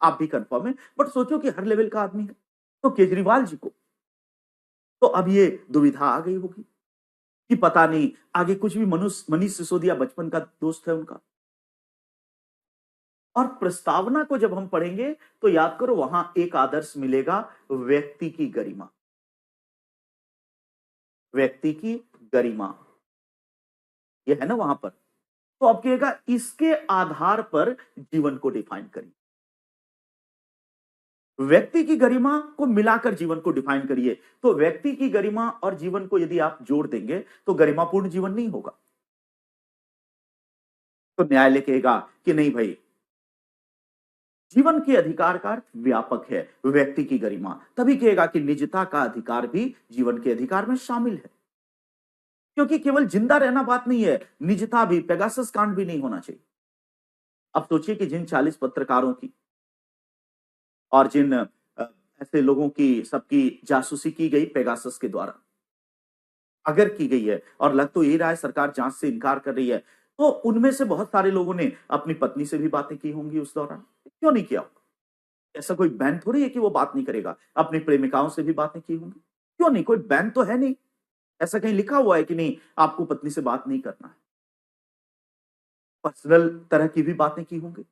आप भी कंफर्म है, बट सोचो कि हर लेवल का आदमी है। तो केजरीवाल जी को तो अब ये दुविधा आ गई होगी कि पता नहीं आगे कुछ भी मनीष सिसोदिया बचपन का दोस्त है उनका। और प्रस्तावना को जब हम पढ़ेंगे तो याद करो वहां एक आदर्श मिलेगा, व्यक्ति की गरिमा। व्यक्ति की गरिमा ये है ना वहां पर। तो अब कहेगा इसके आधार पर जीवन को डिफाइन करिए। व्यक्ति की गरिमा को मिलाकर जीवन को डिफाइन करिए। तो व्यक्ति की गरिमा और जीवन को यदि आप जोड़ देंगे तो गरिमापूर्ण जीवन नहीं होगा। तो न्यायालय कहेगा कि नहीं भाई, जीवन के अधिकार का अर्थ व्यापक है, व्यक्ति की गरिमा। तभी कहेगा कि निजता का अधिकार भी जीवन के अधिकार में शामिल है। क्योंकि केवल जिंदा रहना बात नहीं है, निजता भी, पेगासस कांड भी नहीं होना चाहिए। अब सोचिए कि जिन 40 पत्रकारों की और जिन ऐसे लोगों की सबकी जासूसी की गई पेगासस के द्वारा, अगर की गई है और लग तो ये रहा है सरकार जांच से इनकार कर रही है, तो उनमें से बहुत सारे लोगों ने अपनी पत्नी से भी बातें की होंगी उस दौरान। क्यों नहीं किया? ऐसा कोई बैन थोड़ी है कि वो बात नहीं करेगा। अपनी प्रेमिकाओं से भी बातें की होंगी। क्यों नहीं? कोई बैन तो है नहीं। ऐसा कहीं लिखा हुआ है कि नहीं आपको पत्नी से बात नहीं करना है। पर्सनल तरह की भी बातें की होंगी।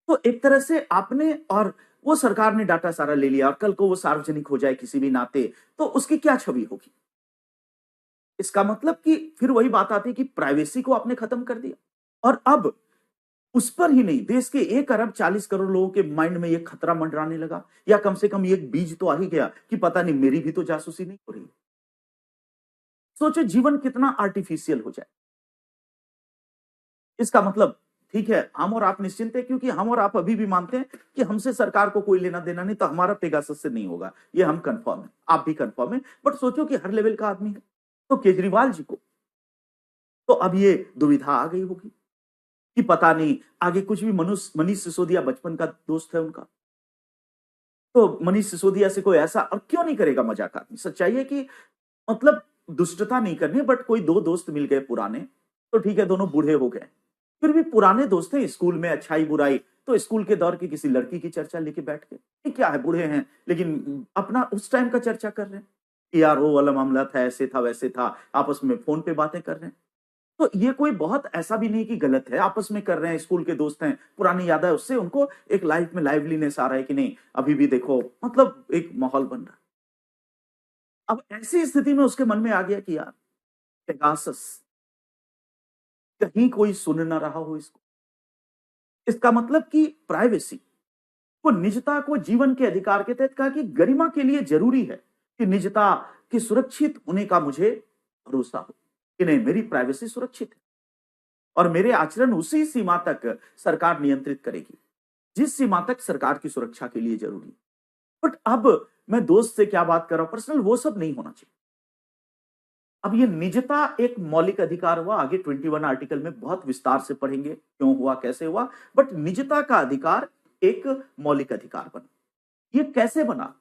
तो एक तरह से आपने और वो सरकार ने डाटा सारा ले लिया और कल को वो सार्वजनिक हो जाए किसी भी नाते, तो उसकी क्या छवि होगी? इसका मतलब कि फिर वही बात आती है कि प्राइवेसी को आपने खत्म कर दिया। और अब उस पर ही नहीं, देश के 1 अरब 40 करोड़ लोगों के माइंड में ये खतरा मंडराने लगा, या कम से कम ये एक बीज तो आ ही गया कि पता नहीं मेरी भी तो जासूसी नहीं हो रही। सोचो जीवन कितना आर्टिफिशियल हो जाए। इसका मतलब ठीक है, हम और आप निश्चिंत है क्योंकि हम और आप अभी भी मानते हैं कि हमसे सरकार को कोई लेना देना नहीं, तो हमारा पेगासस से नहीं होगा। ये हम कंफर्म है, आप भी कंफर्म है, बट सोचो कि हर लेवल का आदमी है। तो केजरीवाल जी को तो अब ये दुविधा आ गई होगी कि पता नहीं आगे कुछ भी मनीष सिसोदिया बचपन का दोस्त है उनका। तो मनीष सिसोदिया से कोई ऐसा और क्यों नहीं करेगा मजाक आदमी। सच्चाई है कि मतलब दुष्टता नहीं करनी, बट कोई 2 दोस्त मिल गए पुराने, तो ठीक है दोनों बूढ़े हो गए। फिर भी पुराने दोस्त हैं, स्कूल में अच्छाई-बुराई, तो स्कूल के दौर की किसी लड़की की चर्चा लेके बैठ गए। ये क्या है, बूढ़े हैं, लेकिन अपना उस टाइम का चर्चा कर रहे हैं कि यार वो वाला मामला था, ऐसे था, वैसे था, आपस में फ़ोन पे बातें कर रहे हैं। तो ये कोई बहुत ऐसा भी नहीं कि गलत है, आपस में कर रहे हैं, स्कूल के दोस्त हैं, पुरानी याद है, उससे उनको एक लाइफ में लाइवलीनेस आ रहा है कि नहीं, अभी भी देखो, मतलब एक माहौल बन रहा है। अब ऐसी स्थिति में उसके मन में आ गया कि यार पेगासस, कहीं कोई सुन ना रहा हो इसको। इसका मतलब कि प्राइवेसी को, निजता को जीवन के अधिकार के तहत कहा कि गरिमा के लिए जरूरी है कि निजता के सुरक्षित होने का मुझे भरोसा हो कि नहीं मेरी प्राइवेसी सुरक्षित है और मेरे आचरण उसी सीमा तक सरकार नियंत्रित करेगी जिस सीमा तक सरकार की सुरक्षा के लिए जरूरी है। बट अब मैं दोस्त से क्या बात कर रहा हूं, पर्सनल, वो सब नहीं होना चाहिए। अब ये निजता एक मौलिक अधिकार हुआ, आगे 21 आर्टिकल में बहुत विस्तार से पढ़ेंगे क्यों हुआ, कैसे हुआ, बट निजता का अधिकार एक मौलिक अधिकार बना। ये कैसे बना?